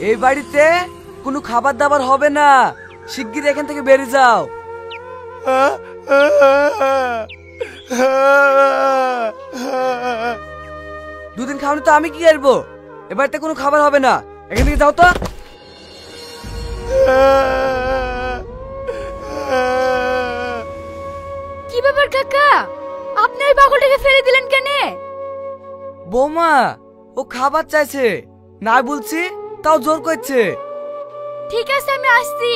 এই বাড়িতে কোনো খাবার দাবার হবে না, শিগগির এখান থেকে বেরিয়ে যাও। দুদিন খাওনি তো আমি কি করবো? এ বাড়িতে কোনো খাবার হবে না, এখান থেকে যাও তো। কি ব্যাপার কাকা, আপনি ওই পাগলটাকে ফেলে দিলেন কেন? বৌমা, ও খাবার চাইছে, না বলছি তাও জোর করছে। ঠিক আছে, আমি আসছি।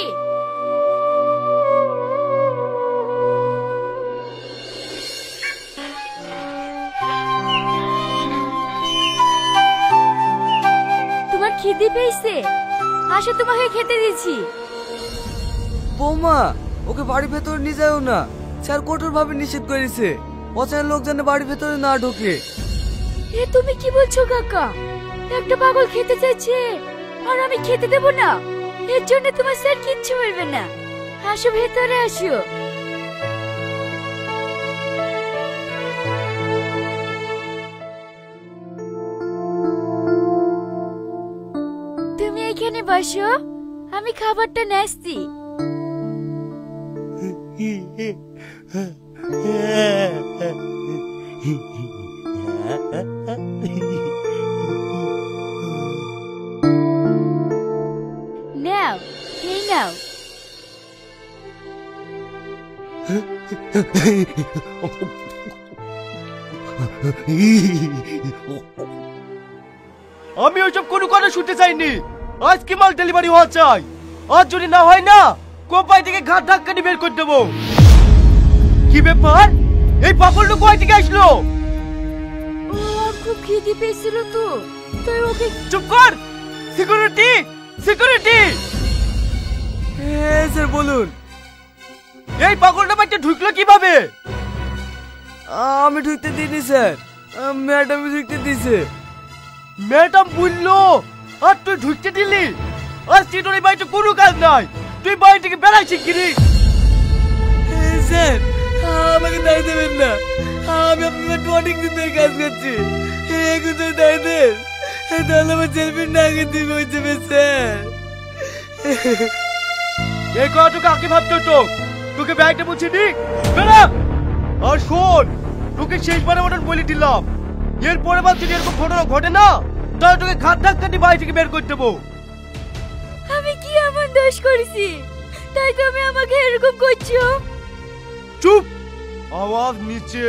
তোমার খিদে পেয়েছে? আসো, তোমাকে খেতে দিচ্ছি। বৌমা, ওকে বাড়ির ভেতরে নিয়ে যাও না, স্যার কঠোর ভাবে নিষেধ করেছে, অচেনা লোক যেন বাড়ির ভেতরে না ঢোকে। এ তুমি কি বলছো কাকা? একটা পাগল খেতে চাইছে আর আমি খেতে দেব না? এর জন্য তোমার স্যার কিচ্ছু বলবে না। আসো, ভেতরে আসো। তুমি এখানে বসো, আমি খাবারটা নিয়ে আসছি। নাও, এই নাও। আমি ওইসব কোনো কথা শুনতে চাইনি। আজ কি মাল ডেলিভারি হওয়া চাই, আজ যদি না হয় না কোপাই থেকে ঘাট ধাক্কা বের করে দেবো। কি ব্যাপার, এই পাগলটা কোথায় থেকে আসলো? খুব খিদে পেয়েছিল তো, তাই ওকে। চুপ কর, সিকিউরিটি সিকিউরিটি। হ্যাঁ স্যার বলুন। এই পাগলটা বাড়িতে ঢুকলো কিভাবে? আমি ঢুকতে দিইনি স্যার, ম্যাডাম ঢুকতে দিয়েছে। ম্যাডাম বললো আর তুই ঢুকতে দিলি? আজ তোর এই বাড়িতে কোনো কাজ নাই, তুই বাড়ি থেকে বেড়াই শিগগিরি। স্যার আমাকে দায় দেবেন না, আমি আপনার বাড়িতে অনেক দিন ধরে কাজ করছি, এখন যদি দায় দেন তাহলে আমার ছেলেমেয়ে না আগে দিবে হয়ে যাবে স্যার। এই কথাটুকু আগে ভাবতে হতো, তোকে ব্যাগটা বুঝিনি বেড়া। আর শোন, তোকে শেষবারের মতন বলে দিলাম, এরপরে বার যদি এরকম ঘটনা ঘটে না তাহলে তোকে ঘাট ধাক্কা দিয়ে বাড়ি থেকে বের করে দেবো। আমি কি এমন দোষ করেছি তাই তুমি আমাকে এরকম করছো? চুপ, আওয়াজ নিচে।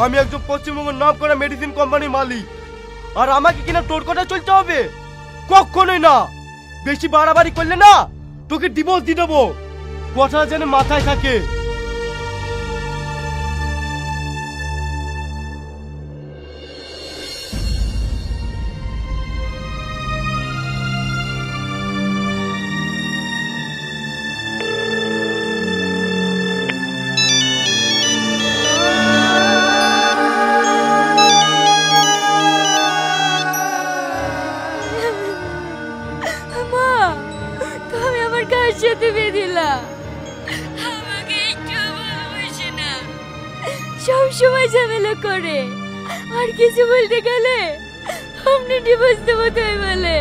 আমি একজন পশ্চিমবঙ্গের নাম করা মেডিসিন কোম্পানির মালিক, আর আমাকে কিনা তোর কথা চলতে হবে? কখনোই না। বেশি বাড়াবাড়ি করলে না তোকে ডিভোর্স দিয়ে দেবো, কথা যেন মাথায় থাকে। সাথে বেঁধিলা আমাকে একটু ভালোবাসে না, সব সময় ঝামেলা করে, আর কিছু বলতে গেলে আপনি ডিভোর্স দেবো তাই বলে।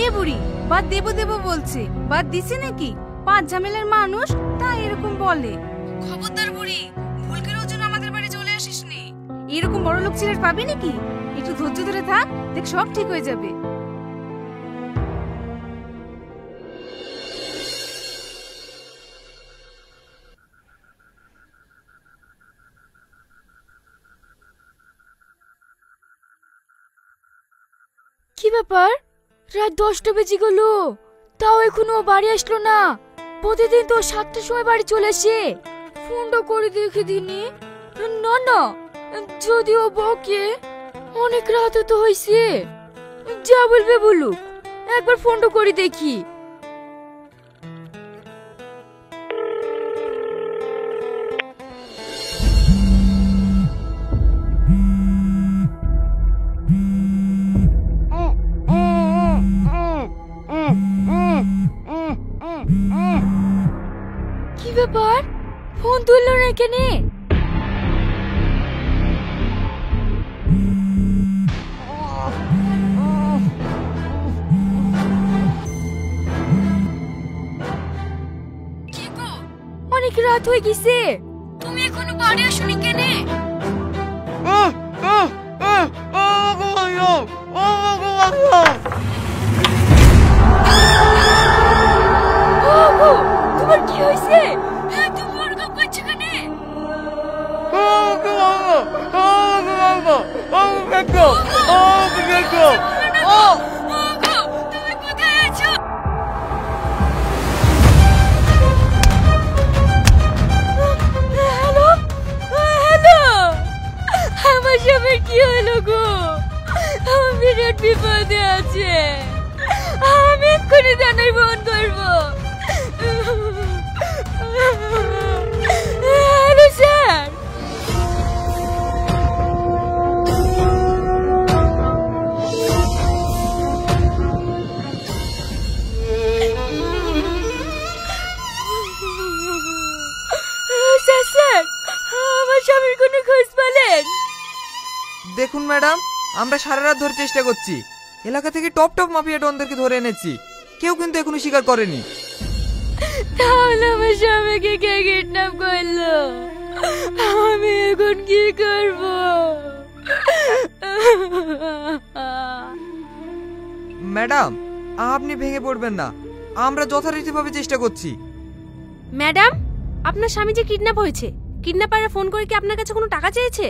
এ বুড়ি বাদ দেবো দেবো বলছে, বাদ দিছে নাকি? পাঁচ ঝামেলার মানুষ তাই এরকম বলে। খবরদার বুড়ি, ভুল করেও যেন আমাদের বাড়ি চলে আসিস নি। এরকম বড় লোক ছেলে পাবি নাকি? একটু ধৈর্য ধরে থাক, দেখ সব ঠিক হয়ে যাবে। কি ব্যাপার, রাত 10টা বেজে গেল, তাও এখনো বাড়ি আসলো না? প্রতিদিন তো 7টার সময় বাড়ি চলে আসে। ফোনটা করে দেখে দিনি। না না, যদিও বকে, অনেক রাত তো হয়েছে, যা বলবে বলুক, একবার ফোনটা করে দেখি। কি ব্যাপার, ফোন তুললো না কেন? কি গো, অনেক রাত হয়ে গেছে, তুমি এখনো বাড়ি আসোনি কেন? ওগো, তোমার কি হয়েছে? তুমি ওরকম করছো কেন? ওগো, তুমি কোথায় আছো? হ্যালো হ্যালো, আমার স্বামীর কি হলো গো? আমার বিরাট বিপদে আছে, আমি এক্ষুনি জানাই ফোন করবো। Hello sir. স্যার স্যার, আমার স্বামীর কোনো খোঁজ পেলেন? দেখুন ম্যাডাম, আমরা সারা রাত ধরে চেষ্টা করছি, এলাকা থেকে টপ টপ মাফিয়া ডনদেরকে ধরে এনেছি, কেউ কিন্তু এখনো স্বীকার করেনি। তাহলে আমার স্বামীকে কে কিডন্যাপ করলো? আমি এখন কি করব? ম্যাডাম, আপনি ভেঙে পড়বেন না, আমরা যথারীতিভাবে চেষ্টা করছি। ম্যাডাম, আপনার স্বামী যে কিডন্যাপ হয়েছে, কিডন্যাপাররা ফোন করে কি আপনার কাছে কোনো টাকা চেয়েছে?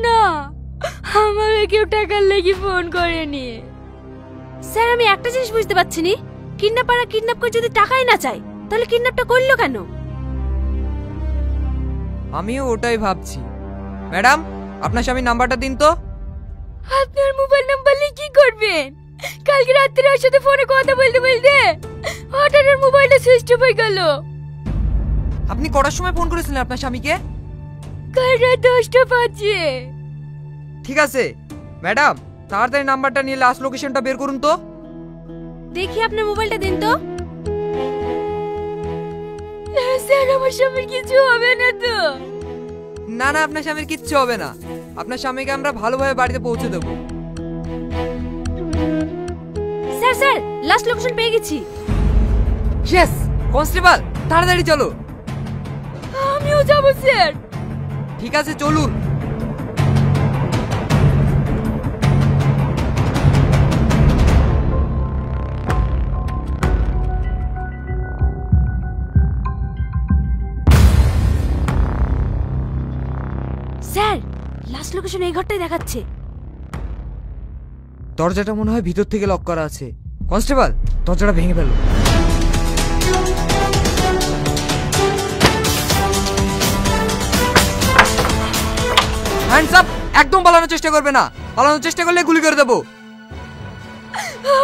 না, আমাকে কেউ টাকার লেগে ফোন করেনি। স্যার, আমি একটা জিনিস বুঝতে পারছি না, কিডন্যাপাররা কিডন্যাপ করে যদি টাকাই না চায়, তাহলে কিডন্যাপটা করলো কেন? আমিও ওটাই ভাবছি। ম্যাডাম, আপনার স্বামীর নাম্বারটা দিন তো। আপনার মোবাইল নাম্বার নিয়ে কি করবেন? কালকে রাত্রে ওর সাথে ফোনে কথা বলতে বলতে হঠাৎ ওর মোবাইলটা সুইচ অফ হয়ে গেল। আপনি কটার সময় ফোন করেছিলেন আপনার স্বামীকে? কাল রাত 10টা বাজে। ঠিক আছে ম্যাডাম, তাড়াতাড়ি নাম্বারটা নিয়ে লাস্ট লোকেশনটা বের করুন তো। দেখি আপনার মোবাইলটা দিন তো। স্যার, আমার স্বামীর কিছু হবে না তো? না না, আপনার স্বামীর কিচ্ছু হবে না, আপনার স্বামীকে আমরা ভালোভাবে বাড়িতে পৌঁছে দেবো। স্যার স্যার, লাস্ট লোকেশন পেয়ে গেছি। ইয়েস কনস্টেবল, তাড়াতাড়ি চলো। আমিও যাবো স্যার। ঠিক আছে, চলুন। স্যার, লাস্ট লোকেশন এই ঘরটাই দেখাচ্ছে। দরজাটা মনে হয় ভিতর থেকে লক করা আছে। কনস্টেবল, দরজাটা ভেঙে ফেলো। হ্যান্ডস আপ, একদম পালানোর চেষ্টা করবে না, পালানোর চেষ্টা করলে গুলি করে দেবো।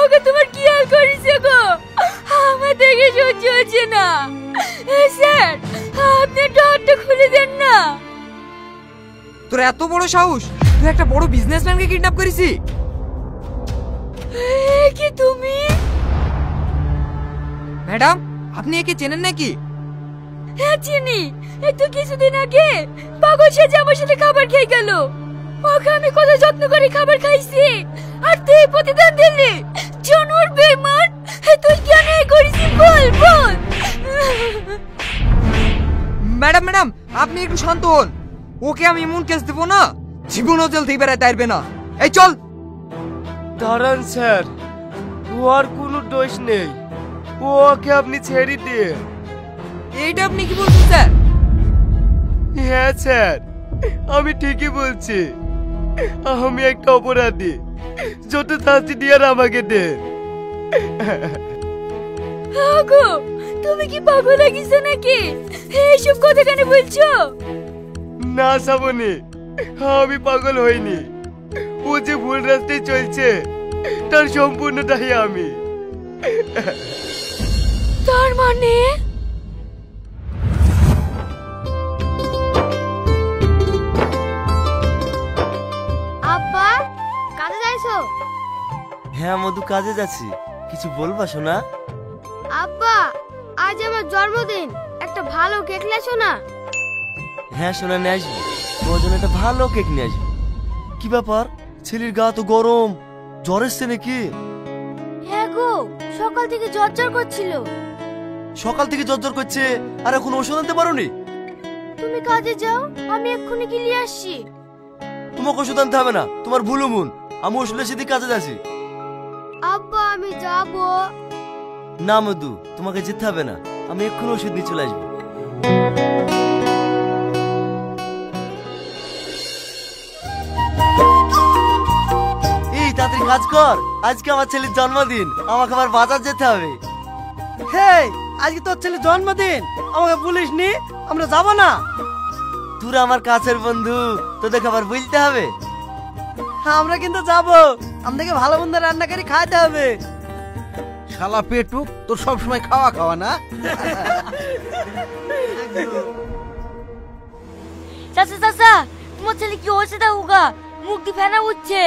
ওকে, তোমার কি হাল করেছে গো? আমার দেখে সহ্য হচ্ছে না। স্যার, আপনি ডরটা খুলে দেন না। তোর এত বড় সাহস, তুই একটা বড় বিজনেসম্যানকে কিডন্যাপ করেছি? কি তুমি? ম্যাডাম, আপনি একে চেনেন নাকি? হ্যাঁ চিনি, এই তো কিছুদিন আগে পাগল সেজে আমার সাথে খাবার খেয়ে গেল। ওকে আমি কত যত্ন করে খাবার খাইছি, আর তুই প্রতিদান দিলি। জানোয়ার বেঈমান, তুই কেন এই করেছিস বল বল। ম্যাডাম ম্যাডাম, আপনি একটু শান্ত হন, ওকে আমি এমন কেস দেবো না, জীবনও জেল থেকে বেড়াতে পারবে না। এই চল। দাঁড়ান স্যার, ওর কোনো দোষ নেই, ওকে আপনি ছেড়ে দিন। এইটা আপনি কি বলছেন স্যার? হ্যাঁ স্যার, আমি ঠিকই বলছি, আমি একটা অপরাধী, যত শাস্তি দিয়ে আমাকে দেন। আগো, তুমি কি পাগল হয়ে গেছো নাকি? এইসব কথা কেন বলছো? না শ্রাবণী, আমি পাগল হইনি, ও যে ভুল রাস্তায় চলছে তার সম্পূর্ণ দায়ী আমি। তার মানে আব্বা, কাজে যাইছো? হ্যাঁ মধু, কাজে যাচ্ছি। কিছু বলবা শোনা? আব্বা, আজ আমার জন্মদিন, একটা ভালো কেক লেছো না? হ্যাঁ সোনা, নিয়ে আসবি। তোমার জন্য একটা ভালো কেক নিয়ে আসবি। কি ব্যাপার, ছেলের গা তো গরম, জ্বর এসছে নাকি? হ্যাঁ গো, সকাল থেকে জ্বর জ্বর করছিল। সকাল থেকে জ্বর করছে, আর এখন ওষুধ আনতে পারোনি? তুমি কাজে যাও, আমি এক্ষুনি গিয়ে নিয়ে আসছি। তোমাকে ওষুধ আনতে হবে না, তোমার ভুলো মন, আমি ওষুধের সাথে কাজে যাচ্ছি। আব্বা আমি যাবো। না মধু, তোমাকে যেতে হবে না, আমি এক্ষুনি ওষুধ নিয়ে চলে আসবো। এই তাড়াতাড়ি কাজ কর, আজকে আমার ছেলের জন্মদিন, আমাকে আবার বাজার যেতে হবে। হেই, আজকে তোর ছেলের জন্মদিন, আমাকে বলিসনি? আমরা যাব না? তোরা আমার কাছের বন্ধু, তোদেরকে আবার বলতে হবে? আমরা কিন্তু যাব, আমাদেরকে ভালো মন্দ রান্না করে খাইতে হবে। শালা পেটুক, তোর সব সময় খাওয়া খাওয়া না। চাচা চাচা, তোমার ছেলে কি হয়েছে তা উগা, মুখ দিয়ে ফেনা উঠছে।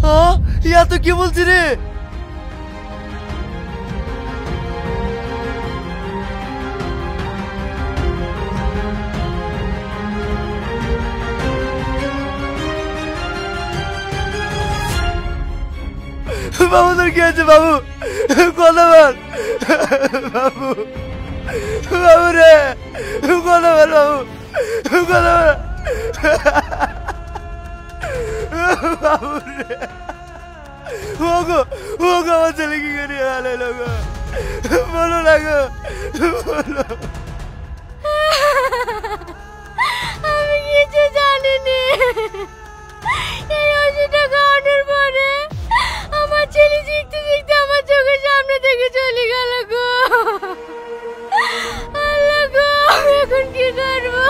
হ্যাঁ, ইয়া তো কি বলছি রে? বাবু তোর কি আছে বাবু? কথা বল বাবু, বাবু রে, কথা বল বাবু, কথা বল বাবু রে। ওগো ওগো, আমার ছেলে কি করে হারালো গো, বলো না গো, বলো। আমি কিছু জানিনি। এই ওষুধটা খাওয়ানোর পরে আমার ছেলে শিখতে শিখতে আমার চোখের সামনে থেকে চলে গেল গো। আল্লাহ গো, আমি এখন কি করবো?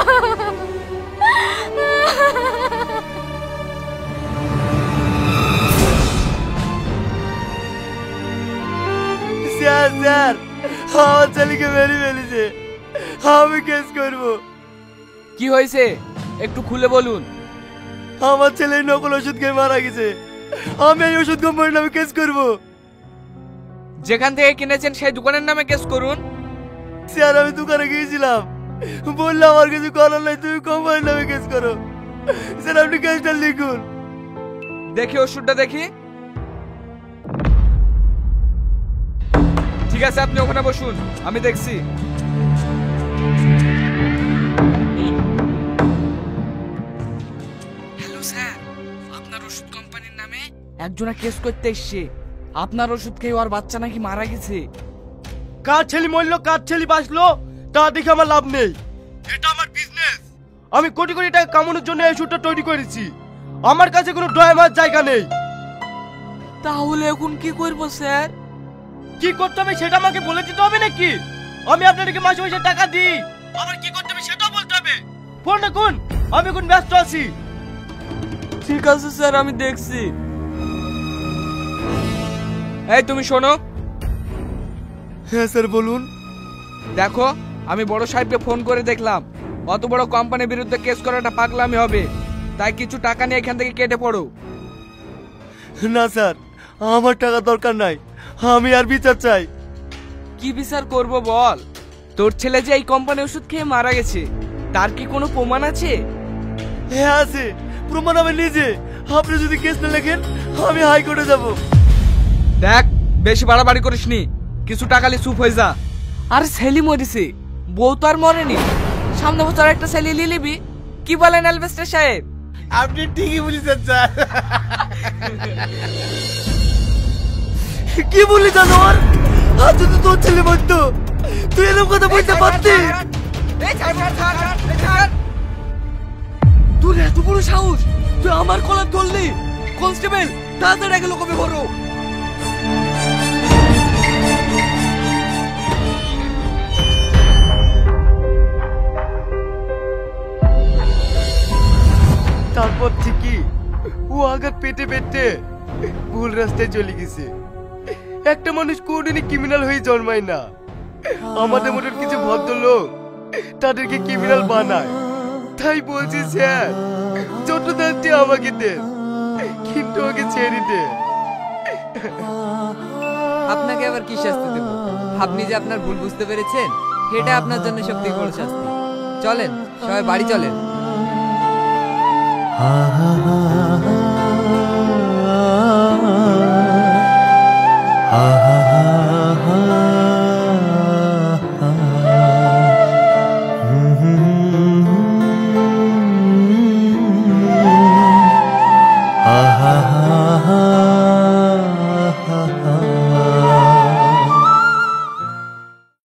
স্যার স্যার, আমার ছেলেকে মেরে ফেলেছে, আমি কেস করবো। কি হয়েছে একটু খুলে বলুন। আমার ছেলে নকল ওষুধ খেয়ে মারা গেছে, আমি এই ওষুধ কোম্পানির নামে কেস করবো। যেখান থেকে কিনেছেন সেই দোকানের নামে কেস করুন। স্যার আমি দোকানে গিয়েছিলাম, বললাম আমার কিছু করার নাই, তুমি কোম্পানির নামে কেস করো। স্যার আপনি কেসটা লিখুন। দেখি ওষুধটা দেখি। ঠিক আছে, আপনি ওখানে বসুন, আমি দেখছি। হ্যালো স্যার, আপনার ওষুধ কোম্পানির নামে একজনা কেস করতে এসছে। আপনার ওষুধ খেয়ে ওর বাচ্চা নাকি মারা গেছে। কার ছেলে মরলো কার ছেলে বাঁচলো তা দেখে আমার লাভ নেই, এটা আমার বিজনেস। আমি কোটি কোটি টাকা কামানোর জন্য এই ওষুধটা তৈরি করেছি, আমার কাছে কোনো ড্রামার জায়গা নেই। তাহলে এখন কি করবো স্যার? কি করতে হবে সেটা আমাকে বলে দিতে হবে নাকি? আমি আপনাদেরকে মাসে মাসে টাকা দিই, আবার কি করতে হবে সেটাও বলতে হবে। ফোন রাখুন, আমি এখন ব্যস্ত আছি। ঠিক আছে স্যার, আমি দেখছি। এই তুমি শোনো। হ্যাঁ স্যার বলুন। দেখো, আমি বড় সাহেবকে ফোন করে দেখলাম, অত বড় কোম্পানির বিরুদ্ধে কেস করাটা পাগলামি হবে, তাই কিছু টাকা নিয়ে এখান থেকে কেটে পড়ো। না স্যার, আমার টাকা দরকার নাই, আমি আর বিচার চাই। কি বিচার করব বল? তোর ছেলে যে এই কোম্পানি ওষুধ খেয়ে মারা গেছে, তার কি কোনো প্রমাণ আছে? হ্যাঁ আছে, প্রমাণ আমি নিজে। আপনি যদি কেস না লেখেন আমি হাইকোর্টে যাব। দেখ, বেশি বাড়াবাড়ি করিসনি, কিছু টাকা নিয়ে চুপ হয়ে যা। আর ছেলে মরেছে, বউ তো আর মরেনি। সামনে বছর একটা ছেলে নিয়ে নিবি। কি বলেন এলবেস্টার সাহেব? আপনি ঠিকই বলেছেন স্যার। কি বললি জানোয়ার? আজ যদি তোর ছেলে মরতো তুই এরকম কথা বলতে পারতিস? তোর এত বড় সাহস, তুই আমার কলার ধরলি? কনস্টেবল, তাড়াতাড়ি আগে লোকবে ভরো। তারপর থেকে ও আঘাত পেটে পেটে ভুল রাস্তায় চলে গেছে। একটা মানুষ কোনদিনই ক্রিমিনাল হয়ে জন্মায় না। আমাদের মতন কিছু ভদ্রলোক তাদেরকে ক্রিমিনাল বানায়। তাই বলছি স্যার, যত দায়িত্ব আমাকে দেন, কিন্তু ওকে ছেড়ে দেন। আপনাকে আপনাকে আবার কি শাস্তি দেব? আপনি যে আপনার ভুল বুঝতে পেরেছেন, এটা আপনার জন্য সবথেকে বড় শাস্তি। চলেন সবাই বাড়ি চলেন।